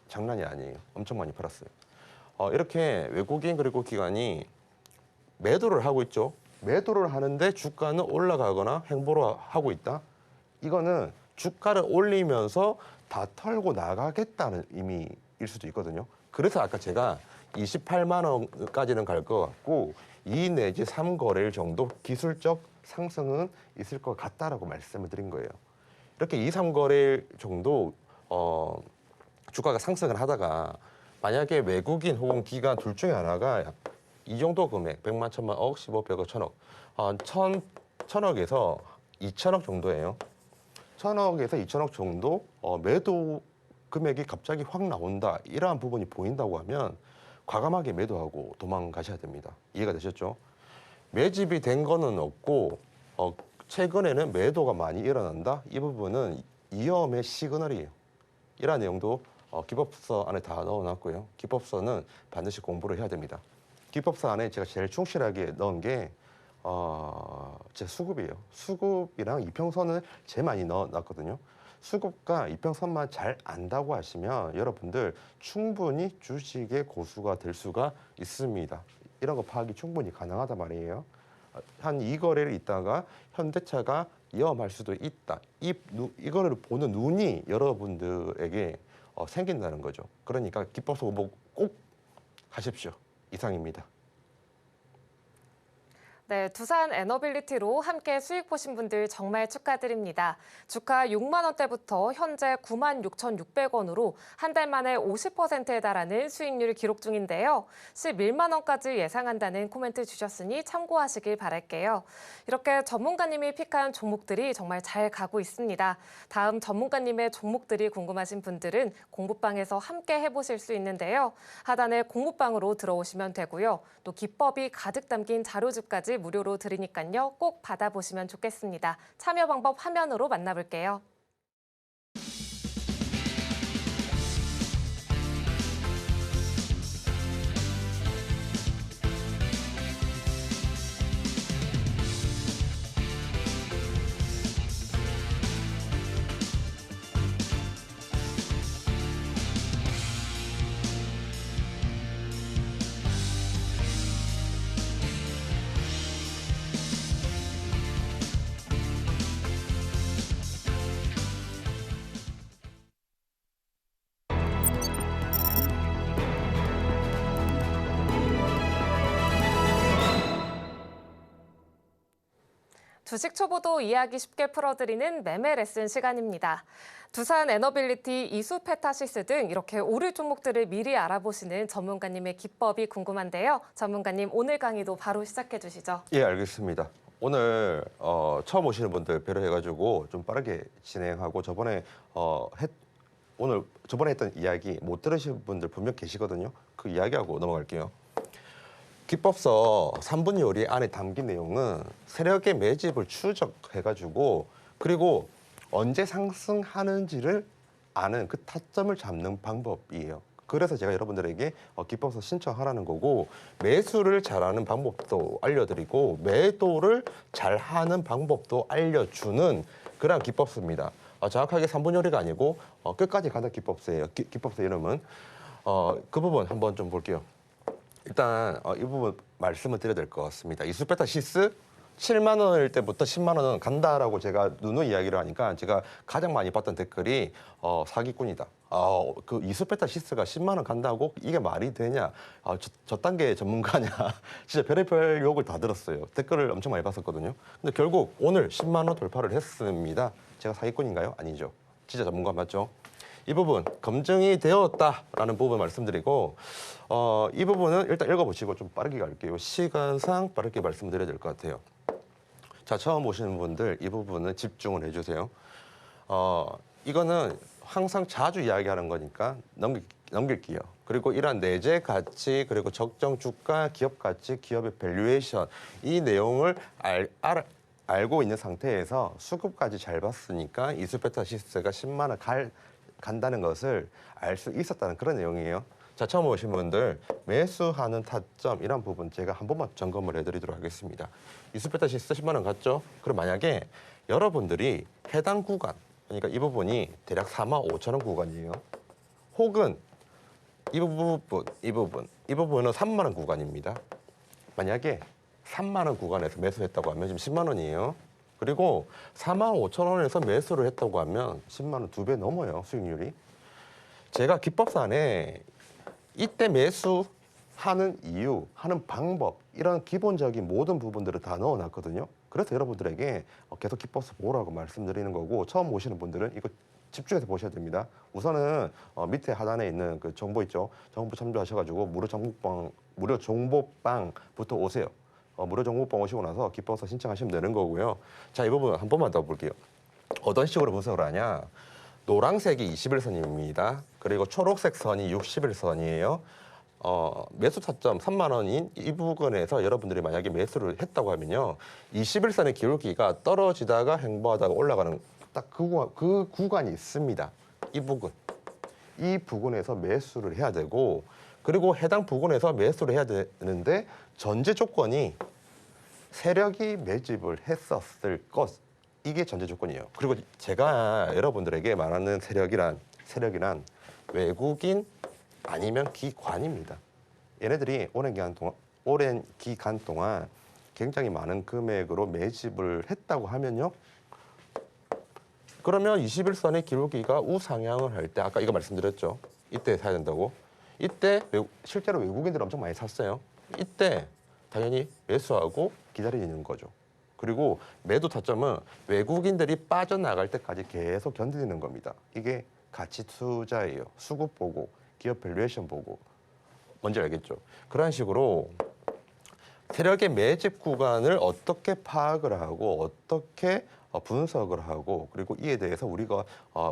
장난이 아니에요. 엄청 많이 팔았어요. 이렇게 외국인 그리고 기관이 매도를 하고 있죠. 매도를 하는데 주가는 올라가거나 횡보를 하고 있다. 이거는 주가를 올리면서 다 털고 나가겠다는 의미일 수도 있거든요. 그래서 아까 제가 28만 원까지는 갈 것 같고 2 내지 3거래일 정도 기술적 상승은 있을 것 같다라고 말씀을 드린 거예요. 이렇게 2, 3거래일 정도 주가가 상승을 하다가 만약에 외국인 혹은 기관 둘 중에 하나가 이 정도 금액 100만, 1000만, 억, 10억, 100억, 1000억 1000억에서 2000억 정도예요. 1000억에서 2000억 정도 매도 금액이 갑자기 확 나온다. 이러한 부분이 보인다고 하면 과감하게 매도하고 도망가셔야 됩니다. 이해가 되셨죠? 매집이 된 거는 없고 최근에는 매도가 많이 일어난다. 이 부분은 위험의 시그널이에요. 이러한 내용도 기법서 안에 다 넣어놨고요. 기법서는 반드시 공부를 해야 됩니다. 기법서 안에 제가 제일 충실하게 넣은 게 제 수급이에요. 수급이랑 이평선을 제일 많이 넣어놨거든요. 수급과 이평선만 잘 안다고 하시면 여러분들 충분히 주식의 고수가 될 수가 있습니다. 이런 거 파악이 충분히 가능하단 말이에요. 한 이 거래를 있다가 현대차가 위험할 수도 있다. 이거를 보는 눈이 여러분들에게 생긴다는 거죠. 그러니까 기법서 공부 꼭 하십시오. 이상입니다. 네, 두산 에너빌리티로 함께 수익 보신 분들 정말 축하드립니다. 주가 6만 원대부터 현재 9만 6,600원으로 한 달 만에 50%에 달하는 수익률 기록 중인데요. 11만 원까지 예상한다는 코멘트 주셨으니 참고하시길 바랄게요. 이렇게 전문가님이 픽한 종목들이 정말 잘 가고 있습니다. 다음 전문가님의 종목들이 궁금하신 분들은 공부방에서 함께 해보실 수 있는데요. 하단에 공부방으로 들어오시면 되고요. 또 기법이 가득 담긴 자료집까지 무료로 드리니까요. 꼭 받아보시면 좋겠습니다. 참여 방법 화면으로 만나볼게요. 주식 초보도 이해하기 쉽게 풀어드리는 매매 레슨 시간입니다. 두산 에너빌리티, 이수페타시스 등 이렇게 오를 종목들을 미리 알아보시는 전문가님의 기법이 궁금한데요. 전문가님, 오늘 강의도 바로 시작해 주시죠. 예, 알겠습니다. 오늘 처음 오시는 분들 배려해가지고 좀 빠르게 진행하고 저번에 했던 이야기 못 들으신 분들 분명 계시거든요. 그 이야기하고 넘어갈게요. 기법서 3분 요리 안에 담긴 내용은 세력의 매집을 추적해가지고 그리고 언제 상승하는지를 아는 그 타점을 잡는 방법이에요. 그래서 제가 여러분들에게 기법서 신청하라는 거고 매수를 잘하는 방법도 알려드리고 매도를 잘하는 방법도 알려주는 그런 기법서입니다. 정확하게 3분 요리가 아니고 끝까지 가는 기법서예요. 기법서 이름은 그 부분 한번 좀 볼게요. 일단 이 부분 말씀을 드려야 될 것 같습니다. 이수페타시스 7만 원일 때부터 10만 원은 간다라고 제가 누누이 이야기를 하니까 제가 가장 많이 봤던 댓글이 사기꾼이다. 그 이수페타시스가 10만 원 간다고 이게 말이 되냐? 저 단계 전문가냐? 진짜 별의별 욕을 다 들었어요. 댓글을 엄청 많이 봤었거든요. 근데 결국 오늘 10만 원 돌파를 했습니다. 제가 사기꾼인가요? 아니죠. 진짜 전문가 맞죠? 이 부분 검증이 되었다라는 부분 말씀드리고 이 부분은 일단 읽어보시고 좀 빠르게 갈게요. 시간상 빠르게 말씀드려야 될 것 같아요. 자, 처음 오시는 분들 이 부분은 집중을 해주세요. 이거는 항상 자주 이야기하는 거니까 넘길게요. 그리고 이러한 내재 가치, 그리고 적정 주가, 기업 가치, 기업의 밸류에이션 이 내용을 알고 있는 상태에서 수급까지 잘 봤으니까 이수페타시스가 10만 원 간다는 것을 알 수 있었다는 그런 내용이에요. 자, 처음 오신 분들 매수하는 타점 이런 부분 제가 한 번만 점검을 해드리도록 하겠습니다. 이수페타시스 10만 원 갔죠? 그럼 만약에 여러분들이 해당 구간, 그러니까 이 부분이 대략 4만 5천 원 구간이에요. 혹은 이 부분은 3만 원 구간입니다. 만약에 3만 원 구간에서 매수했다고 하면 지금 10만 원이에요. 그리고 4만 5천 원에서 매수를 했다고 하면 10만 원 2배 넘어요, 수익률이. 제가 기법서 안에 이때 매수하는 이유, 하는 방법 이런 기본적인 모든 부분들을 다 넣어놨거든요. 그래서 여러분들에게 계속 기법서 보라고 말씀드리는 거고, 처음 오시는 분들은 이거 집중해서 보셔야 됩니다. 우선은 밑에 하단에 있는 그 정보 있죠. 정보 참조하셔가지고 무료 정보방부터 오세요. 무료 정보방 오시고 나서 기법서 신청하시면 되는 거고요. 자, 이 부분 한 번만 더 볼게요. 어떤 식으로 분석을 하냐? 노란색이 21선입니다. 그리고 초록색 선이 61선이에요. 매수 타점 3만 원인 이 부근에서 여러분들이 만약에 매수를 했다고 하면요, 21선의 기울기가 떨어지다가 횡보하다가 올라가는 딱 그 구간이 있습니다. 이 부근에서 매수를 해야 되고, 그리고 해당 부근에서 매수를 해야 되는데 전제 조건이 세력이 매집을 했었을 것, 이게 전제 조건이에요. 그리고 제가 여러분들에게 말하는 세력이란 외국인 아니면 기관입니다. 얘네들이 오랜 기간 동안 굉장히 많은 금액으로 매집을 했다고 하면요, 그러면 21선의 기울기가 우상향을 할 때, 아까 이거 말씀드렸죠. 이때 사야 된다고. 이때 실제로 외국인들 엄청 많이 샀어요. 이때 당연히 매수하고 기다리는 거죠. 그리고 매도 타점은 외국인들이 빠져나갈 때까지 계속 견디는 겁니다. 이게 가치 투자예요. 수급 보고, 기업 밸류에이션 보고. 뭔지 알겠죠? 그런 식으로 세력의 매집 구간을 어떻게 파악을 하고 어떻게 분석을 하고, 그리고 이에 대해서 우리가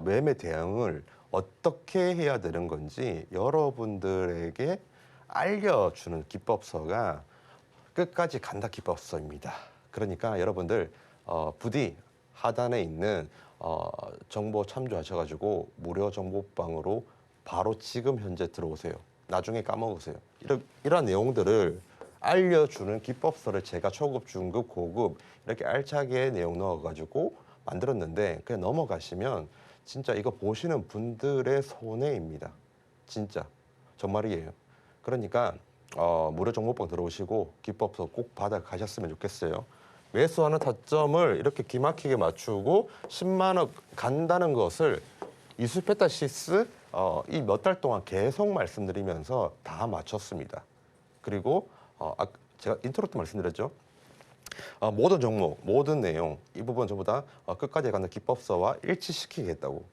매매 대응을 어떻게 해야 되는 건지 여러분들에게 알려주는 기법서가 끝까지 간다 기법서입니다. 그러니까 여러분들 부디 하단에 있는 정보 참조하셔가지고 무료 정보방으로 바로 지금 현재 들어오세요. 나중에 까먹으세요. 이런 내용들을 알려주는 기법서를 제가 초급, 중급, 고급 이렇게 알차게 내용 넣어가지고 만들었는데, 그냥 넘어가시면 진짜 이거 보시는 분들의 손해입니다. 진짜 정말이에요. 그러니까 무료 정보방 들어오시고 기법서 꼭 받아 가셨으면 좋겠어요. 매수하는 타점을 이렇게 기막히게 맞추고 10만 원 간다는 것을 이수페타시스 이 몇 달 동안 계속 말씀드리면서 다 맞췄습니다. 그리고 제가 인트로 때 말씀드렸죠. 모든 종목, 모든 내용 이 부분 전부 다 끝까지 가는 기법서와 일치시키겠다고.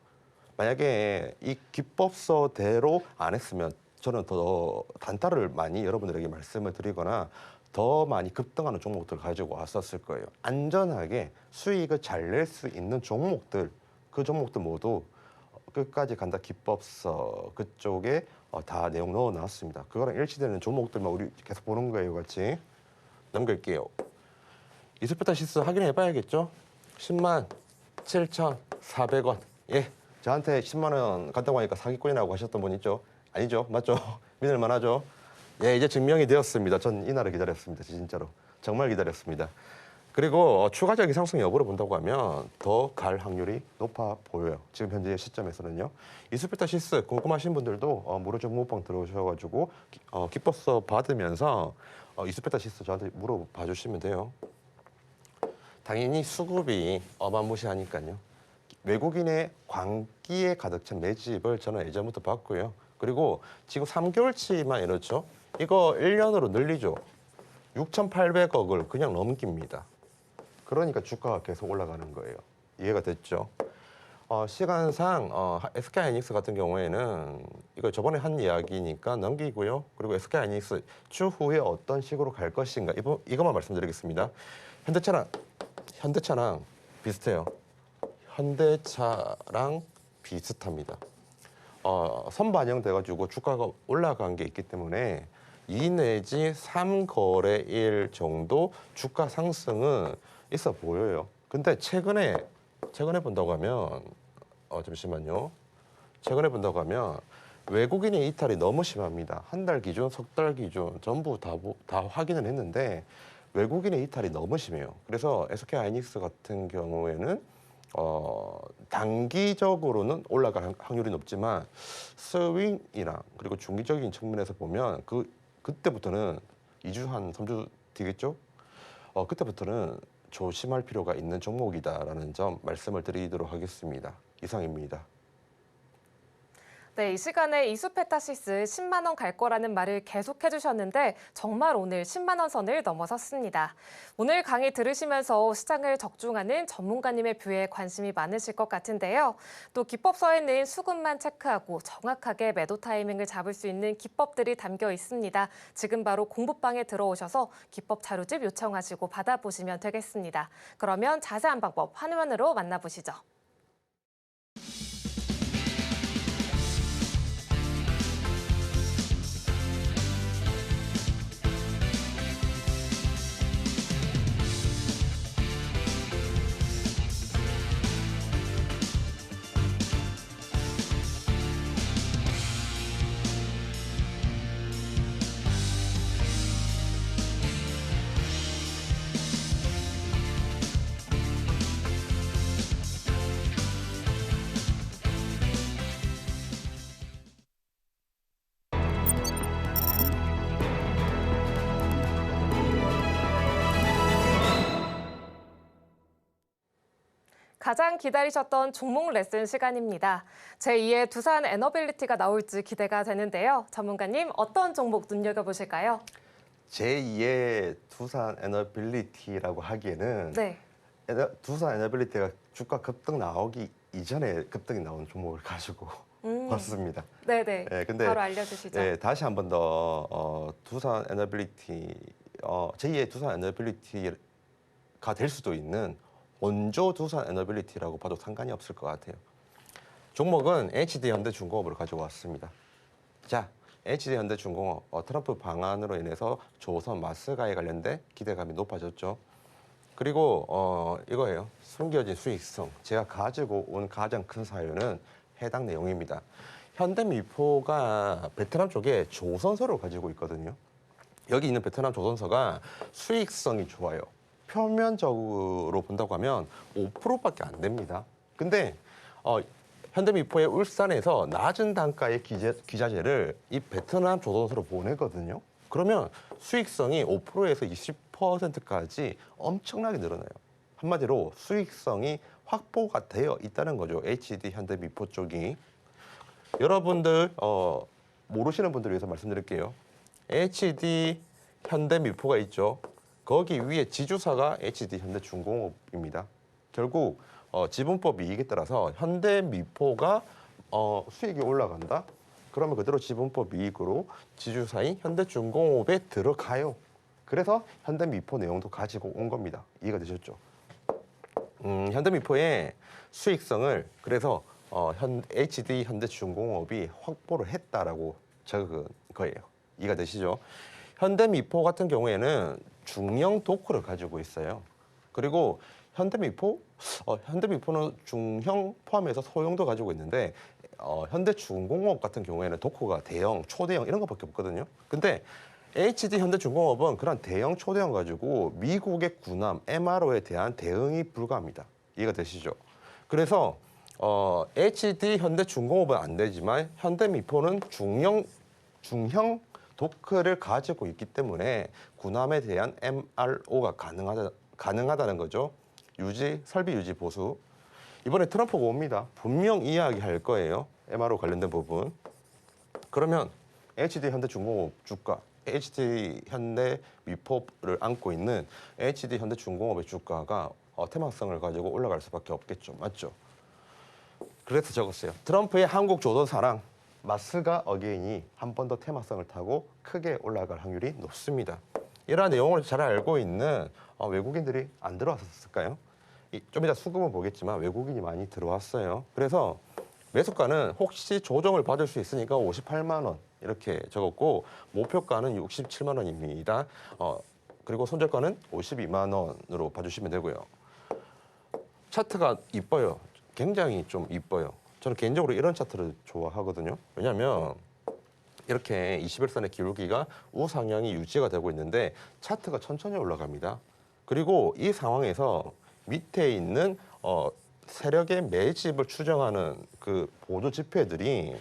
만약에 이 기법서대로 안 했으면 저는 더 단타를 많이 여러분들에게 말씀을 드리거나 더 많이 급등하는 종목들을 가지고 왔었을 거예요. 안전하게 수익을 잘 낼 수 있는 종목들, 그 종목들 모두 끝까지 간다 기법서 그쪽에 다 내용 넣어놨습니다. 그거랑 일치되는 종목들만 우리 계속 보는 거예요. 같이 넘길게요. 이수페타시스 확인해 봐야겠죠? 10만 7,400원. 예, 저한테 10만 원 간다고 하니까 사기꾼이라고 하셨던 분 있죠? 아니죠? 맞죠? 믿을만 하죠? 예, 이제 증명이 되었습니다. 전 이날을 기다렸습니다. 진짜로. 정말 기다렸습니다. 그리고 추가적인 상승 여부를 본다고 하면 더 갈 확률이 높아 보여요. 지금 현재 시점에서는요. 이수페타시스 궁금하신 분들도 무료 정보방 들어오셔가지고 기법서 받으면서 이수페타시스 저한테 물어봐 주시면 돼요. 당연히 수급이 어마무시하니까요. 외국인의 광기에 가득 찬 매집을 저는 예전부터 봤고요. 그리고 지금 3개월치만 이렇죠. 이거 1년으로 늘리죠. 6,800억을 그냥 넘깁니다. 그러니까 주가가 계속 올라가는 거예요. 이해가 됐죠? 시간상 SK하이닉스 같은 경우에는 이거 저번에 한 이야기니까 넘기고요. 그리고 SK하이닉스 추후에 어떤 식으로 갈 것인가 이것만 말씀드리겠습니다. 현대차랑 비슷해요. 현대차랑 비슷합니다. 선반영돼가지고 주가가 올라간 게 있기 때문에 2 내지 3거래일 정도 주가 상승은 있어 보여요. 근데 최근에 본다고 하면 잠시만요. 최근에 본다고 하면 외국인의 이탈이 너무 심합니다. 한 달 기준, 석 달 기준 전부 다 확인을 했는데 외국인의 이탈이 너무 심해요. 그래서 SK하이닉스 같은 경우에는 단기적으로는 올라갈 확률이 높지만 스윙이랑 그리고 중기적인 측면에서 보면 그때부터는 2주 한 3주 뒤겠죠? 그때부터는 조심할 필요가 있는 종목이다라는 점 말씀을 드리도록 하겠습니다. 이상입니다. 네, 이 시간에 이수페타시스 10만 원 갈 거라는 말을 계속 해주셨는데 정말 오늘 10만 원 선을 넘어섰습니다. 오늘 강의 들으시면서 시장을 적중하는 전문가님의 뷰에 관심이 많으실 것 같은데요. 또 기법서에는 수급만 체크하고 정확하게 매도 타이밍을 잡을 수 있는 기법들이 담겨 있습니다. 지금 바로 공부방에 들어오셔서 기법 자료집 요청하시고 받아보시면 되겠습니다. 그러면 자세한 방법 화면으로 만나보시죠. 가장 기다리셨던 종목 레슨 시간입니다. 제2의 두산 에너빌리티가 나올지 기대가 되는데요. 전문가님, 어떤 종목 눈여겨보실까요? 제2의 두산 에너빌리티라고 하기에는 네. 두산 에너빌리티가 주가 급등 나오기 이전에 급등이 나온 종목을 가지고 왔습니다. 네네. 네, 근데 바로 알려주시죠. 네, 다시 한 번 더 두산 에너빌리티, 제2의 두산 에너빌리티가 될 수도 있는 원조 두산 에너빌리티라고 봐도 상관이 없을 것 같아요. 종목은 HD현대중공업으로 가지고 왔습니다. 자, HD현대중공업 트럼프 방안으로 인해서 조선 마스가에 관련된 기대감이 높아졌죠. 그리고 이거예요. 숨겨진 수익성. 제가 가지고 온 가장 큰 사유는 해당 내용입니다. 현대미포가 베트남 쪽에 조선소를 가지고 있거든요. 여기 있는 베트남 조선소가 수익성이 좋아요. 표면적으로 본다고 하면 5%밖에 안 됩니다. 근데 현대미포의 울산에서 낮은 단가의 기자재를 이 베트남 조선소로 보내거든요. 그러면 수익성이 5%에서 20%까지 엄청나게 늘어나요. 한마디로 수익성이 확보가 되어 있다는 거죠. HD 현대미포 쪽이. 여러분들 모르시는 분들을 위해서 말씀드릴게요. HD 현대미포가 있죠. 거기 위에 지주사가 HD 현대중공업입니다. 결국 지분법 이익에 따라서 현대미포가 수익이 올라간다. 그러면 그대로 지분법 이익으로 지주사인 현대중공업에 들어가요. 그래서 현대미포 내용도 가지고 온 겁니다. 이해가 되셨죠? 현대미포의 수익성을 그래서 HD 현대중공업이 확보를 했다라고 적은 거예요. 이해가 되시죠? 현대미포 같은 경우에는 중형 도크를 가지고 있어요. 그리고 현대미포는 중형 포함해서 소형도 가지고 있는데 현대중공업 같은 경우에는 도크가 대형, 초대형 이런 것밖에 없거든요. 근데 HD 현대중공업은 그런 대형, 초대형 가지고 미국의 군함, MRO에 대한 대응이 불가합니다. 이해가 되시죠? 그래서 HD 현대중공업은 안 되지만 현대미포는 중형 도크를 가지고 있기 때문에 군함에 대한 MRO가 가능하다는 거죠. 설비 유지 보수. 이번에 트럼프가 옵니다. 분명 이야기할 거예요. MRO 관련된 부분. 그러면 HD 현대중공업 주가, HD 현대미포를 안고 있는 HD 현대중공업의 주가가 테마성을 가지고 올라갈 수밖에 없겠죠. 맞죠? 그래서 적었어요. 트럼프의 한국 조선 사랑. 마스가 어게인이 한 번 더 테마성을 타고 크게 올라갈 확률이 높습니다. 이러한 내용을 잘 알고 있는 외국인들이 안 들어왔었을까요? 좀 이따 수급은 보겠지만 외국인이 많이 들어왔어요. 그래서 매수가는 혹시 조정을 받을 수 있으니까 58만 원 이렇게 적었고 목표가는 67만 원입니다. 그리고 손절가는 52만 원으로 봐주시면 되고요. 차트가 이뻐요. 굉장히 좀 이뻐요. 저는 개인적으로 이런 차트를 좋아하거든요. 왜냐하면 이렇게 21선의 기울기가 우상향이 유지가 되고 있는데 차트가 천천히 올라갑니다. 그리고 이 상황에서 밑에 있는 세력의 매집을 추정하는 그 보조 지표들이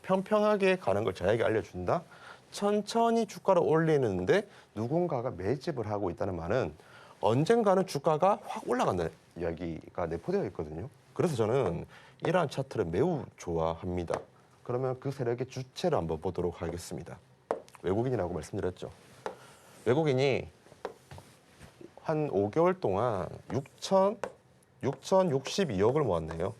평평하게 가는 걸 저에게 알려준다. 천천히 주가를 올리는데 누군가가 매집을 하고 있다는 말은 언젠가는 주가가 확 올라간다는 이야기가 내포되어 있거든요. 그래서 저는 이러한 차트를 매우 좋아합니다. 그러면 그 세력의 주체를 한번 보도록 하겠습니다. 외국인이라고 말씀드렸죠. 외국인이 한 5개월 동안 6,062억을 모았네요.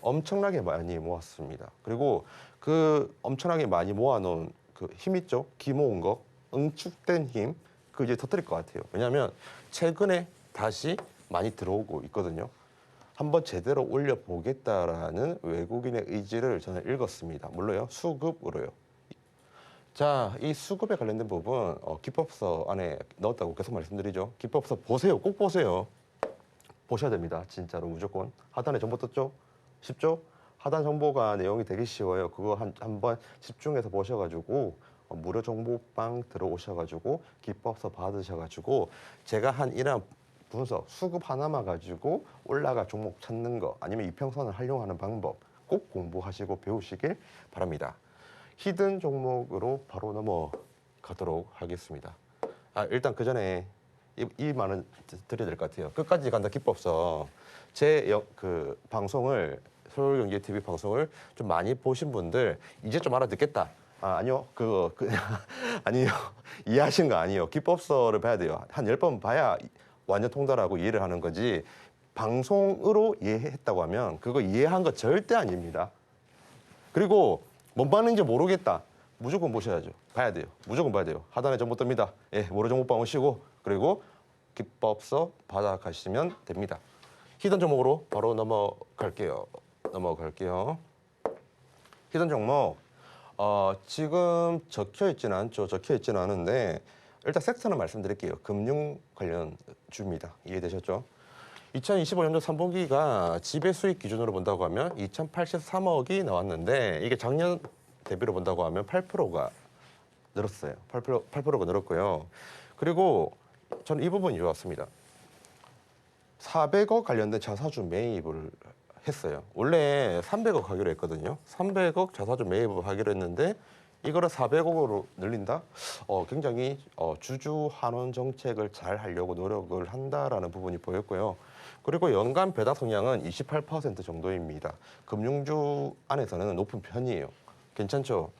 엄청나게 많이 모았습니다. 그리고 그 엄청나게 많이 모아놓은 그 힘 있죠? 기 모은 거, 응축된 힘, 그 이제 터뜨릴 것 같아요. 왜냐하면 최근에 다시 많이 들어오고 있거든요. 한번 제대로 올려보겠다라는 외국인의 의지를 저는 읽었습니다. 물론요, 수급으로요. 자, 이 수급에 관련된 부분 기법서 안에 넣었다고 계속 말씀드리죠. 기법서 보세요. 꼭 보세요. 보셔야 됩니다. 진짜로 무조건. 하단에 정보 떴죠? 쉽죠? 하단 정보가 내용이 되게 쉬워요. 그거 한번 집중해서 보셔가지고 무료 정보방 들어오셔가지고 기법서 받으셔가지고 제가 한 이런 분석, 수급 하나만 가지고 올라가 종목 찾는 거 아니면 이평선을 활용하는 방법 꼭 공부하시고 배우시길 바랍니다. 히든 종목으로 바로 넘어가도록 하겠습니다. 일단 그 전에 이 말은 드려야 될 것 같아요. 끝까지 간다 기법서. 그 방송을 서울경제TV 방송을 좀 많이 보신 분들 이제 좀 알아듣겠다. 아니요. 아니요. 이해하신 거 아니에요. 기법서를 봐야 돼요. 한 10번 봐야 완전 통달하고 이해를 하는 거지. 방송으로 이해했다고 하면 그거 이해한 거 절대 아닙니다. 그리고 뭔 봤는지 모르겠다. 무조건 보셔야죠. 봐야 돼요. 무조건 봐야 돼요. 하단에 정보 뜹니다. 예, 무료 정보방 오시고 그리고 기법서 받아가시면 됩니다. 히든 종목으로 바로 넘어갈게요. 히든 종목 지금 적혀 있지는 않죠. 적혀 있지는 않은데 일단 섹터는 말씀드릴게요. 금융 관련 주입니다. 이해되셨죠? 2025년도 3분기가 지배 수익 기준으로 본다고 하면 2,083억이 나왔는데 이게 작년 대비로 본다고 하면 8%가 늘었어요. 8%가 늘었고요. 그리고 저는 이 부분이 좋았습니다. 400억 관련된 자사주 매입을 했어요. 원래 300억 하기로 했거든요. 300억 자사주 매입을 하기로 했는데 이거를 400억으로 늘린다? 굉장히 주주 환원 정책을 잘 하려고 노력을 한다라는 부분이 보였고요. 그리고 연간 배당 성향은 28% 정도입니다. 금융주 안에서는 높은 편이에요. 괜찮죠?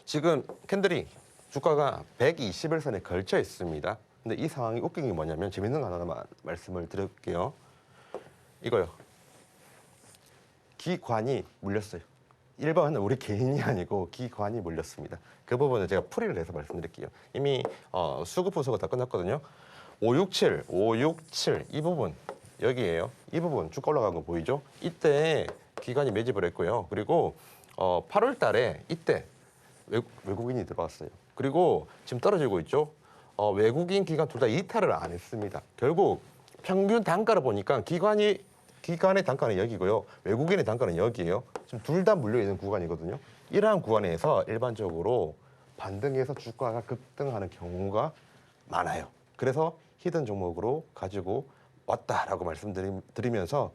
지금 캔들이 주가가 120일선에 걸쳐 있습니다. 근데 이 상황이 웃긴 게 뭐냐면 재밌는 거 하나만 말씀을 드릴게요. 이거요. 기관이 물렸어요. 일반 우리 개인이 아니고 기관이 물렸습니다. 그 부분은 제가 풀이를 해서 말씀드릴게요. 이미 수급 분석은 다 끝났거든요. 567 이 부분 여기에요. 이 부분 쭉 올라간 거 보이죠? 이때 기관이 매집을 했고요. 그리고 8월 달에 이때 외국인이 들어왔어요. 그리고 지금 떨어지고 있죠? 외국인 기관 둘 다 이탈을 안 했습니다. 결국 평균 단가를 보니까 기관의 단가는 여기고요. 외국인의 단가는 여기예요. 지금 둘 다 물려있는 구간이거든요. 이러한 구간에서 일반적으로 반등해서 주가가 급등하는 경우가 많아요. 그래서 히든 종목으로 가지고 왔다라고 말씀드리면서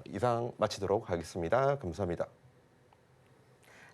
이상 마치도록 하겠습니다. 감사합니다.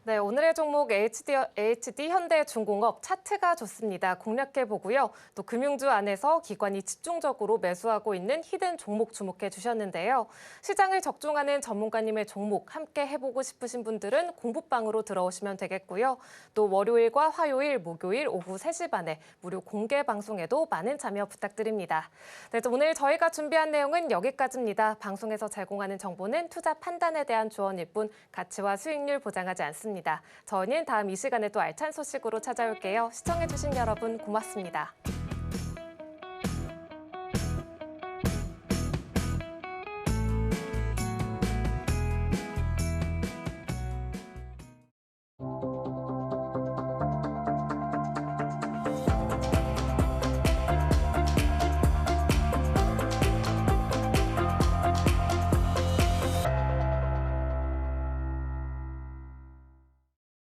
네, 오늘의 종목 HD 현대중공업 차트가 좋습니다. 공략해 보고요. 또 금융주 안에서 기관이 집중적으로 매수하고 있는 히든 종목 주목해 주셨는데요. 시장을 적중하는 전문가님의 종목 함께 해보고 싶으신 분들은 공부방으로 들어오시면 되겠고요. 또 월요일과 화요일, 목요일 오후 3시 반에 무료 공개 방송에도 많은 참여 부탁드립니다. 네, 또 오늘 저희가 준비한 내용은 여기까지입니다. 방송에서 제공하는 정보는 투자 판단에 대한 조언일 뿐 가치와 수익률 보장하지 않습니다. 저희는 다음 이 시간에 또 알찬 소식으로 찾아올게요. 시청해주신 여러분 고맙습니다.